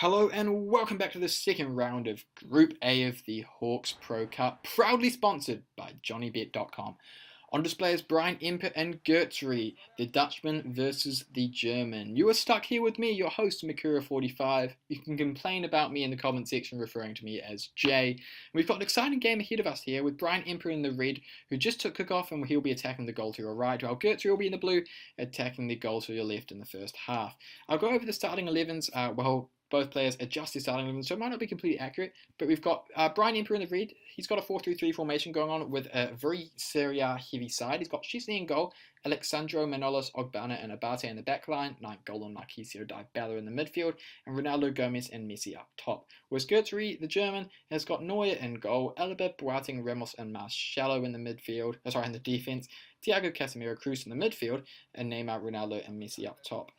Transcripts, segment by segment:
Hello and welcome back to the second round of Group A of the Hawks Pro Cup, proudly sponsored by JohnnyBet.com. On display is Brian Empa and Gotzery, the Dutchman versus the German. You are stuck here with me, your host, Makura45. You can complain about me in the comment section referring to me as Jay. We've got an exciting game ahead of us here with Brian Empa in the red, who just took kickoff and he'll be attacking the goal to your right, while Gotzery will be in the blue, attacking the goal to your left in the first half. I'll go over the starting 11s, both players adjust their starting 11, so it might not be completely accurate, but we've got Brian Empa in the red. He's got a 4-3-3 formation going on with a very Serie A heavy side. He's got Szczesny in goal, Alexandro, Manolas, Ogbana, and Abate in the back line, Knight, Golan, Marquisio, Dybala in the midfield, and Ronaldo, Gomez, and Messi up top. Whereas Gotzery, the German, has got Neuer in goal, Alaba, Boateng, Ramos, and Marcelo in the midfield, in the defense, Thiago, Casemiro, Kroos in the midfield, and Neymar, Ronaldo, and Messi up top.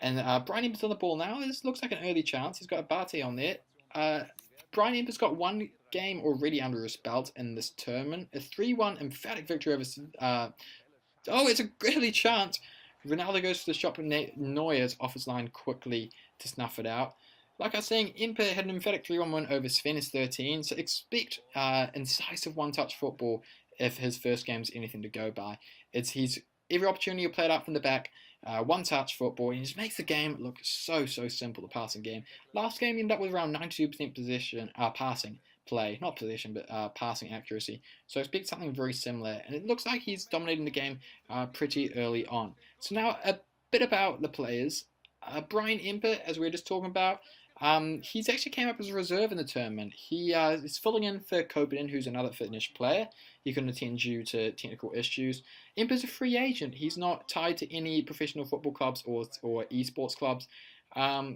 And Brian Empa's on the ball now. This looks like an early chance. He's got Abate on there. Brian Empa's got one game already under his belt in this tournament. A 3-1 emphatic victory over... it's a early chance. Ronaldo goes for the shot, but Neuer's off his line quickly to snuff it out. Like I was saying, Empa had an emphatic 3-1 win over Svennis 13, so expect incisive one-touch football if his first game's anything to go by. He's every opportunity he'll play it out from the back. One-touch football, and he just makes the game look so simple, the passing game. Last game he ended up with around 92% possession, passing play, not possession, but passing accuracy. So I expect something very similar, and it looks like he's dominating the game pretty early on. So now a bit about the players. Brian Empa, as we were just talking about, he's actually came up as a reserve in the tournament. He is filling in for Koppinen, who's another Finnish player. He couldn't attend due to technical issues. Empa's a free agent. He's not tied to any professional football clubs or eSports clubs.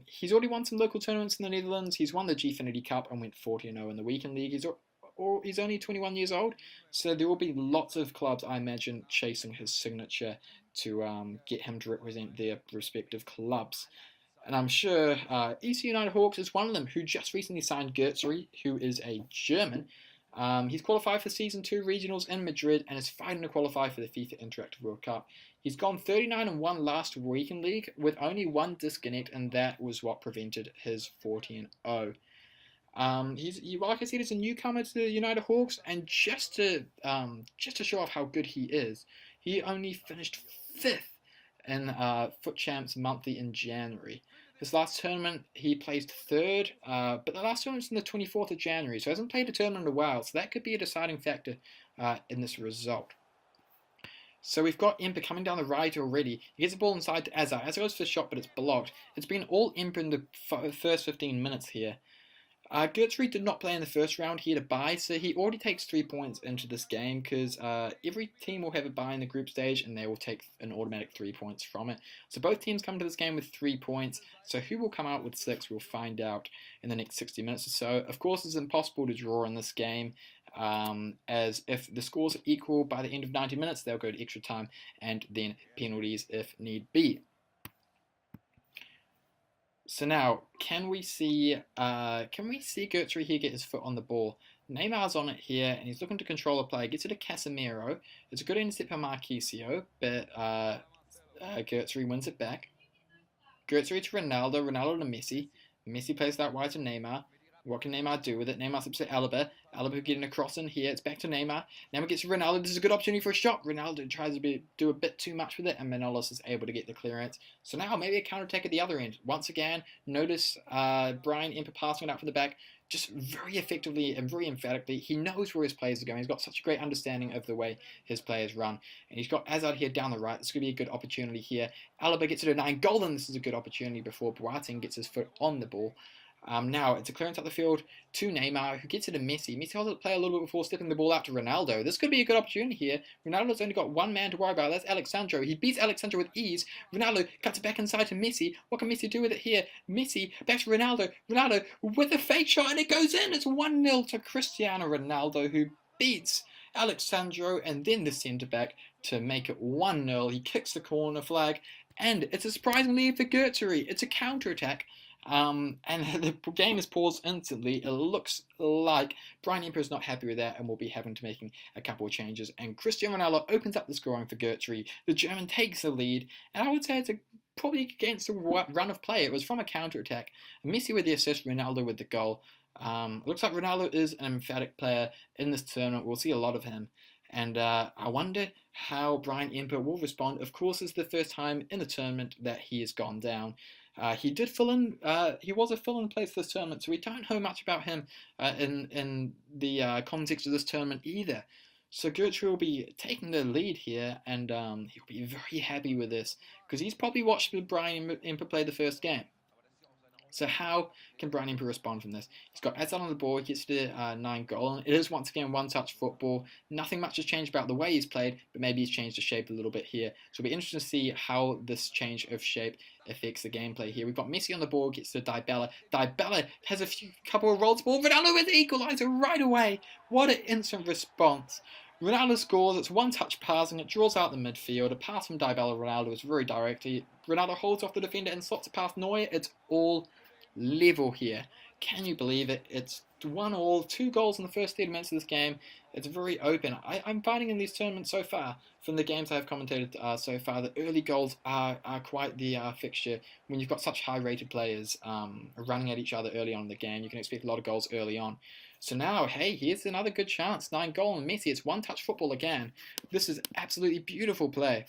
He's already won some local tournaments in the Netherlands. He's won the Gfinity Cup and went 40-0 in the Weekend League. He's only 21 years old, so there will be lots of clubs, I imagine, chasing his signature to get him to represent their respective clubs. And I'm sure EC UtdHawks is one of them, who just recently signed Gotzery, who is a German. He's qualified for Season 2 Regionals in Madrid and is fighting to qualify for the FIFA Interactive World Cup. He's gone 39-1 last Weekend League with only one disconnect, and that was what prevented his 40-0. Like I said, he's a newcomer to the UtdHawks, and just to show off how good he is, he only finished 5th in Foot Champs Monthly in January. This last tournament, he placed 3rd, but the last tournament's on the 24th of January, so he hasn't played a tournament in a while, so that could be a deciding factor in this result. So we've got Empa coming down the right already. He gets the ball inside to Azar. Azar goes for the shot, but it's blocked. It's been all Empa in the first 15 minutes here. Gotzery did not play in the first round. He had a bye, so he already takes 3 points into this game because every team will have a bye in the group stage and they will take an automatic 3 points from it. So both teams come to this game with 3 points. So who will come out with 6, we'll find out in the next 60 minutes or so. Of course, it's impossible to draw in this game, as if the scores are equal by the end of 90 minutes, they'll go to extra time and then penalties if need be. So now, can we see Gotzery here get his foot on the ball? Neymar's on it here, and he's looking to control the play. Gets it to Casemiro. It's a good intercept by Marquisio, but Gotzery wins it back. Gotzery to Ronaldo. Ronaldo to Messi. Messi plays that wide to Neymar. What can Neymar do with it? Neymar's up to Alaba. Alaba getting a cross in here. It's back to Neymar. Neymar gets to Ronaldo. This is a good opportunity for a shot. Ronaldo tries to do a bit too much with it, and Manolas is able to get the clearance. So now maybe a counter-attack at the other end. Once again, notice Brian Empa passing it out from the back, just very effectively and very emphatically. He knows where his players are going. He's got such a great understanding of the way his players run. And he's got Azar here down the right. This could be a good opportunity here. Alaba gets it to 9 goal, and this is a good opportunity before Boateng gets his foot on the ball. Now, it's a clearance up the field to Neymar, who gets it to Messi. Messi holds it play a little bit before stepping the ball out to Ronaldo. This could be a good opportunity here. Ronaldo's only got one man to worry about. That's Alexandro. He beats Alexandro with ease. Ronaldo cuts it back inside to Messi. What can Messi do with it here? Messi back to Ronaldo. Ronaldo with a fake shot, and it goes in. It's 1-0 to Cristiano Ronaldo, who beats Alexandro and then the centre-back to make it 1-0. He kicks the corner flag, and it's a surprising lead for Gotzery. It's a counter-attack. And the game is paused instantly. It looks like Brian Empa is not happy with that and will be having to making a couple of changes. And Cristiano Ronaldo opens up the scoring for Gotzery. The German takes the lead, and I would say it's a probably against a run of play. It was from a counter-attack. Messi with the assist, Ronaldo with the goal. Looks like Ronaldo is an emphatic player in this tournament. We'll see a lot of him. And I wonder how Brian Empa will respond. Of course, it's the first time in the tournament that he has gone down. He did fill in. He was a fill-in player for this tournament, so we don't know much about him in the context of this tournament either. So Gotzery will be taking the lead here, and he'll be very happy with this because he's probably watched Brian Empa play the first game. So how can Brian Empa respond from this? He's got Azad on the ball, he gets to 9 goal, and it is once again one-touch football. Nothing much has changed about the way he's played, but maybe he's changed the shape a little bit here. So it'll be interesting to see how this change of shape affects the gameplay here. We've got Messi on the ball, gets to Dybala. Dybala has a couple of rolls ball. Ronaldo with the equaliser right away. What an instant response. Ronaldo scores, it's one-touch passing, it draws out the midfield. A pass from Dybala, Ronaldo is very direct. Ronaldo holds off the defender and slots it past Neuer. It's all level here. Can you believe it? It's 1-1, 2 goals in the first 30 minutes of this game. It's very open. I'm finding in these tournaments so far, from the games I've commentated so far, the early goals are quite the fixture. When you've got such high-rated players running at each other early on in the game, you can expect a lot of goals early on. So now, hey, here's another good chance. 9 goal and Messi. It's one-touch football again. This is absolutely beautiful play.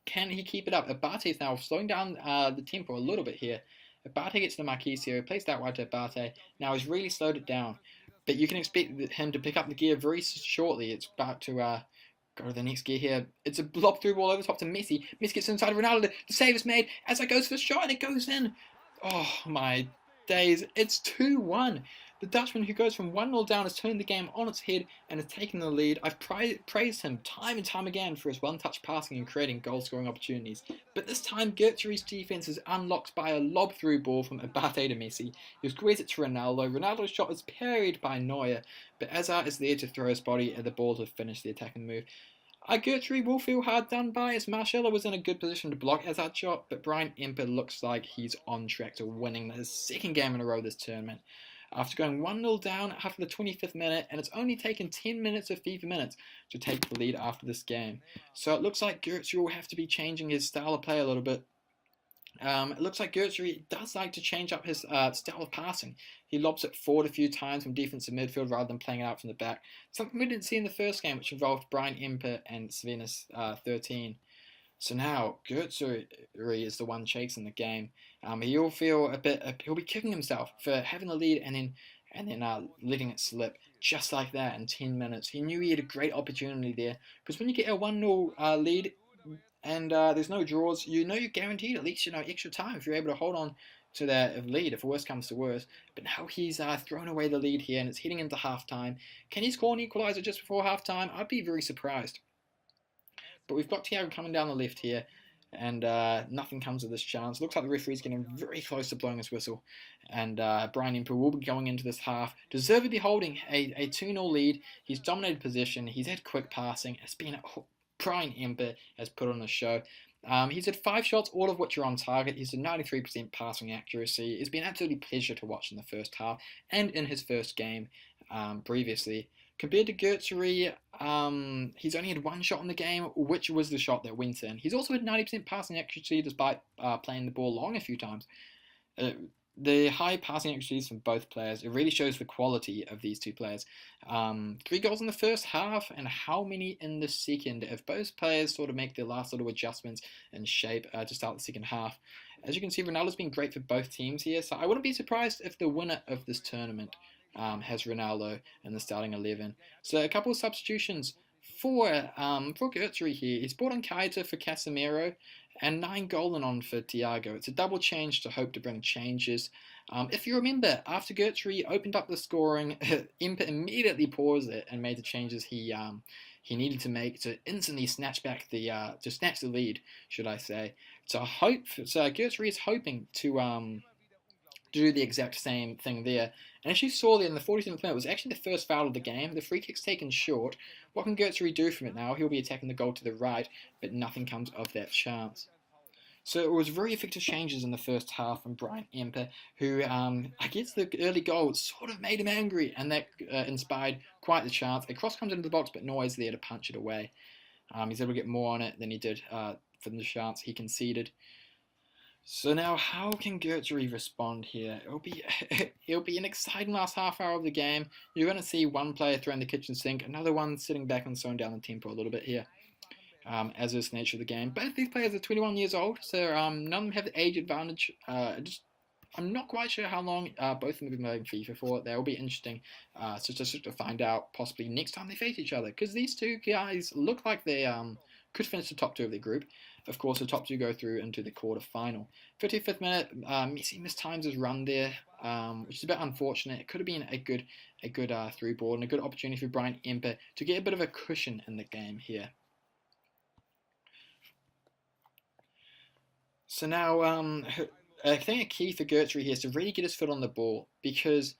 Can he keep it up? Abate is now slowing down the tempo a little bit here. Abate gets the Marquisio, plays that wide to Abate. Now he's really slowed it down. But you can expect him to pick up the gear very shortly. It's about to go to the next gear here. It's a blob through ball over top to Messi. Messi gets inside of Ronaldo. The save is made as it goes for the shot and it goes in. Oh my days. It's 2-1. The Dutchman, who goes from 1-0 down, has turned the game on its head and has taken the lead. I've praised him time and time again for his one-touch passing and creating goal-scoring opportunities. But this time, Gotzery's defense is unlocked by a lob-through ball from Abate to Messi, who squares it to Ronaldo. Ronaldo's shot is parried by Neuer, but Azar is there to throw his body at the ball to finish the attacking move. Gotzery will feel hard done by, as Marcelo was in a good position to block Azar's shot, but Brian Empa looks like he's on track to winning his second game in a row this tournament. After going 1-0 down after the 25th minute, and it's only taken 10 minutes of FIFA minutes to take the lead after this game. So it looks like Gotzery will have to be changing his style of play a little bit. It looks like Gotzery does like to change up his style of passing. He lobs it forward a few times from defensive midfield rather than playing it out from the back. Something we didn't see in the first game, which involved Brian Empa and Svenus 13. So now Gotzery is the one chasing the game. He'll feel a bit. He'll be kicking himself for having the lead and then letting it slip just like that in 10 minutes. He knew he had a great opportunity there because when you get a 1-0 lead and there's no draws, you know you're guaranteed at least extra time if you're able to hold on to that lead if worst comes to worst. But now he's thrown away the lead here and it's heading into halftime. Can he score an equaliser just before halftime? I'd be very surprised. But we've got Thiago coming down the left here, and nothing comes of this chance. Looks like the referee's getting very close to blowing his whistle, and Brian Empa will be going into this half, deservedly holding a 2-0 lead. He's dominated position, he's had quick passing, it's been Brian Empa has put on a show. He's had 5 shots, all of which are on target. He's had 93% passing accuracy. It's been absolutely pleasure to watch in the first half, and in his first game previously. Compared to Gotzery, he's only had 1 shot in the game, which was the shot that went in. He's also had 90% passing accuracy despite playing the ball long a few times. The high passing accuracies from both players, it really shows the quality of these two players. 3 goals in the first half, and how many in the second, if both players sort of make their last little adjustments in shape to start the second half. As you can see, Ronaldo's been great for both teams here, so I wouldn't be surprised if the winner of this tournament has Ronaldo in the starting 11. So a couple of substitutions for Gotzery here. He's brought on Keita for Casemiro and 9 Golan on for Thiago. It's a double change to hope to bring changes. If you remember, after Gotzery opened up the scoring, Empa immediately paused it and made the changes he needed to make to instantly snatch the lead, should I say. So Gotzery is hoping to do the exact same thing there. And as you saw there in the 47th minute, it was actually the first foul of the game. The free kick's taken short. What can Gotzery do from it now? He'll be attacking the goal to the right, but nothing comes of that chance. So it was very effective changes in the first half from Brian Empa, who, I guess the early goal sort of made him angry, and that inspired quite the chance. A cross comes into the box, but Neuer's there to punch it away. He's able to get more on it than he did for the chance he conceded. So now, how can Gotzery respond here? It'll be an exciting last half hour of the game. You're going to see one player throwing the kitchen sink, another one sitting back and slowing down the tempo a little bit here, as is the nature of the game. Both these players are 21 years old, so none of them have the age advantage. I'm not quite sure how long both of them have been playing FIFA for. That will be interesting to find out possibly next time they face each other, because these two guys look like they could finish the top two of their group. Of course, the top two go through into the quarter-final. 55th minute, Messi mistimes his run there, which is a bit unfortunate. It could have been a good through ball and a good opportunity for Brian Empa to get a bit of a cushion in the game here. So now, I think a key for Gotzery here is to really get his foot on the ball, because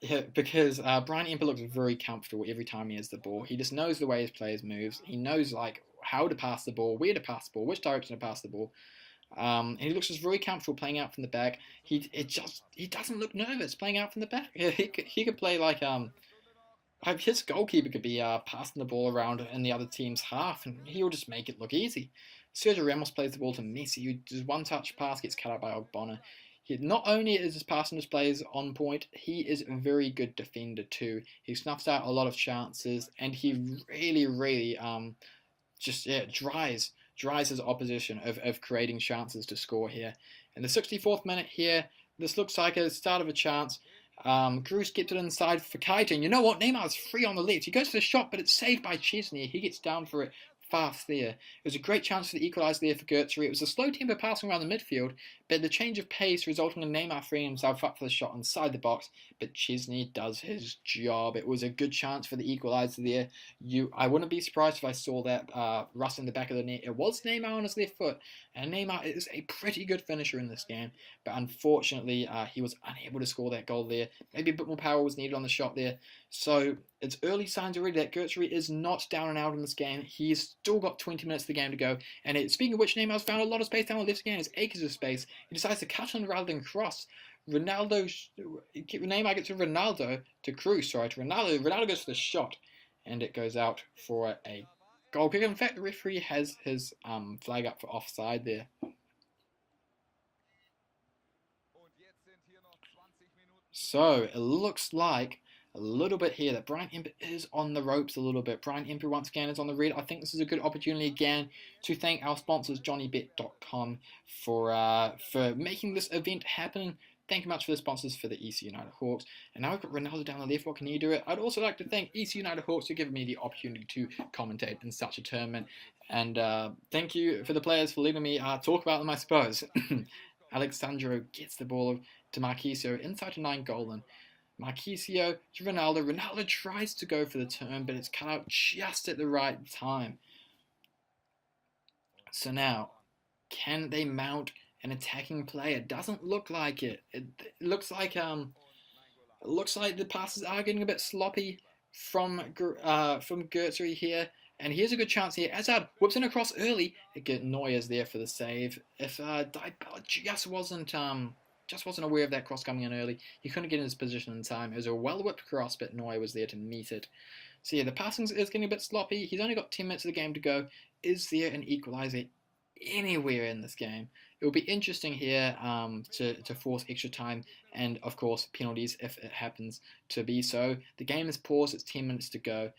Brian Empa looks very comfortable every time he has the ball. He just knows the way his players moves. He knows like how to pass the ball, where to pass the ball, which direction to pass the ball. And he looks just very comfortable playing out from the back. He doesn't look nervous playing out from the back. He could play like his goalkeeper could be passing the ball around in the other team's half, and he'll just make it look easy. Sergio Ramos plays the ball to Messi, who does one-touch pass, gets cut out by Ogbonna. Not only is his passing displays on point, he is a very good defender too. He snuffs out a lot of chances, and he really dries his opposition of creating chances to score here. In the 64th minute here, this looks like a start of a chance. Groot gets it inside for Kaita, and you know what? Neymar's free on the left. He goes for the shot, but it's saved by Chesney. He gets down for it fast there. It was a great chance for the equaliser there for Gotzery. It was a slow tempo passing around the midfield, but the change of pace resulting in Neymar freeing himself up for the shot inside the box, but Chesney does his job. It was a good chance for the equaliser there. I wouldn't be surprised if I saw that rust in the back of the net. It was Neymar on his left foot, and Neymar is a pretty good finisher in this game, but unfortunately he was unable to score that goal there. Maybe a bit more power was needed on the shot there. So it's early signs already that Gotzery is not down and out in this game. He's still got 20 minutes of the game to go. And speaking of which, Neymar's found a lot of space down the left again. There's acres of space. He decides to cut on rather than cross. Neymar gets to Ronaldo to Cruz, to Ronaldo. Ronaldo goes for the shot, and it goes out for a goal kick. In fact, the referee has his flag up for offside there. So it looks like a little bit here that Brian Empa is on the ropes a little bit. Brian Empa once again is on the red. I think this is a good opportunity again to thank our sponsors JohnnyBet.com for making this event happen. Thank you much for the sponsors for the EC United Hawks. And now we've got Ronaldo down the left. What can he do? I'd also like to thank EC United Hawks for giving me the opportunity to commentate in such a tournament. And thank you for the players for letting me talk about them, I suppose. Alexandro gets the ball to Marquisio inside to Nainggolan. Marquisio to Ronaldo. Ronaldo tries to go for the turn, but it's cut out just at the right time. So now, can they mount an attacking play? It doesn't look like it. It looks like the passes are getting a bit sloppy from Gotzery here. And here's a good chance here. Hazard whips in across early. Neuer's there for the save. If Dybala just wasn't aware of that cross coming in early, he couldn't get in his position in time. It was a well-whipped cross, but Neuer was there to meet it. So yeah, the passing is getting a bit sloppy. He's only got 10 minutes of the game to go. Is there an equaliser anywhere in this game? It will be interesting here to force extra time and, of course, penalties if it happens to be so. The game is paused. It's 10 minutes to go.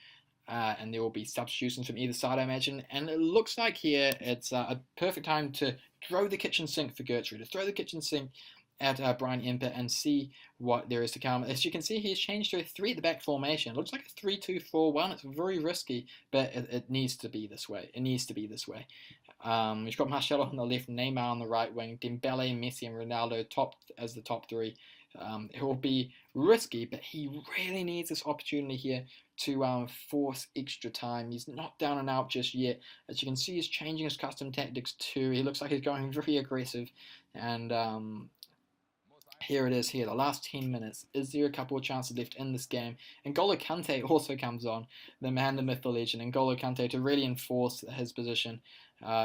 And there will be substitutions from either side, I imagine. And it looks like here it's a perfect time to throw the kitchen sink for Gotzery, to throw the kitchen sink at Brian Empa and see what there is to come. As you can see, he's changed to a 3 at the back formation. It looks like a 3-2-4-1. It's very risky, but it needs to be this way. It needs to be this way. We've got Marcelo on the left, Neymar on the right wing, Dembele, Messi, and Ronaldo as the top 3. It will be risky, but he really needs this opportunity here to force extra time. He's not down and out just yet. As you can see, he's changing his custom tactics too. He looks like he's going very aggressive. And here it is here, the last 10 minutes. Is there a couple of chances left in this game? And N'Golo Kante also comes on, the man, the myth, the legend. N'Golo Kante to really enforce his position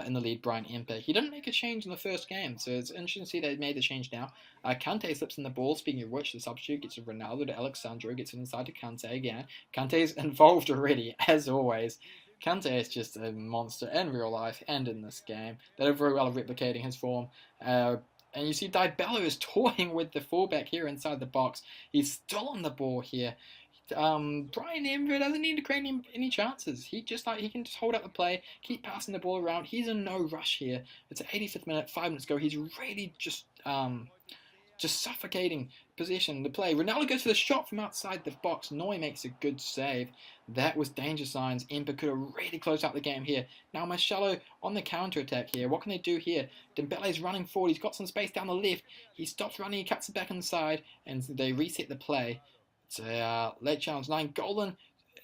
in the lead, Brian Empa. He didn't make a change in the first game, so it's interesting to see they made the change now. Kante slips in the ball, speaking of which, the substitute gets to Ronaldo to Alexandro, gets it inside to Kante again. Kante's involved already, as always. Kante is just a monster in real life and in this game. They're very well replicating his form. And you see Dybala is toying with the fullback here inside the box. He's still on the ball here. Brian Empa doesn't need to create any chances. He can just hold up the play, keep passing the ball around. He's in no rush here. It's the 85th minute, 5 minutes ago. He's really just suffocating possession, the play. Ronaldo goes for the shot from outside the box. Noy makes a good save. That was danger signs. Empa could have really closed out the game here. Now Marcelo on the counter-attack here. What can they do here? Dembele's running forward. He's got some space down the left. He stops running. He cuts it back inside, and they reset the play. It's a late challenge. Nainggolan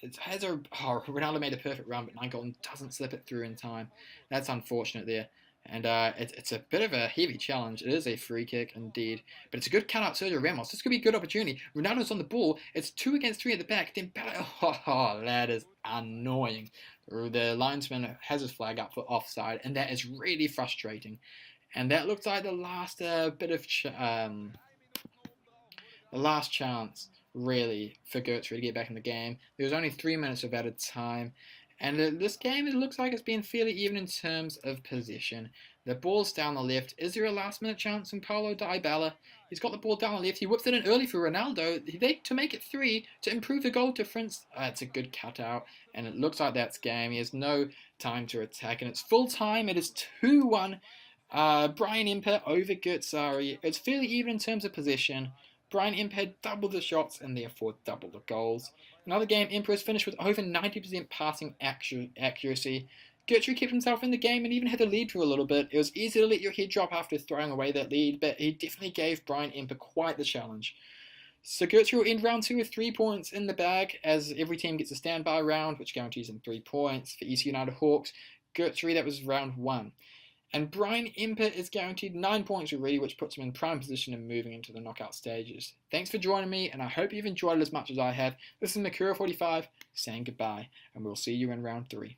Ronaldo made a perfect run, but Nainggolan doesn't slip it through in time. That's unfortunate there. And it's a bit of a heavy challenge. It is a free kick indeed. But it's a good cut out Sergio Ramos. This could be a good opportunity. Ronaldo's on the ball. It's 2 against 3 at the back. Dembele, that is annoying. The linesman has his flag up for offside, and that is really frustrating. And that looks like the last the last chance, really, for Gotzery to get back in the game. There was only 3 minutes of added time. And this game, it looks like it's been fairly even in terms of possession. The ball's down the left. Is there a last-minute chance from Paulo Dybala? He's got the ball down the left. He whips it in early for Ronaldo to make it 3 to improve the goal difference. It's a good cutout, and it looks like that's game. He has no time to attack, and it's full time. It is 2-1. Brian Empa over Gotzery. It's fairly even in terms of possession. Brian Empa had double the shots and therefore double the goals. Another game, Empa has finished with over 90% passing accuracy. Gotzery kept himself in the game and even had the lead for a little bit. It was easy to let your head drop after throwing away that lead, but he definitely gave Brian Empa quite the challenge. So Gotzery will end round 2 with 3 points in the bag, as every team gets a standby round, which guarantees them 3 points. For UtdHawks, Gotzery, that was round 1. And Brian Empa is guaranteed 9 points already, which puts him in prime position and moving into the knockout stages. Thanks for joining me, and I hope you've enjoyed it as much as I have. This is Makura45 saying goodbye, and we'll see you in round 3.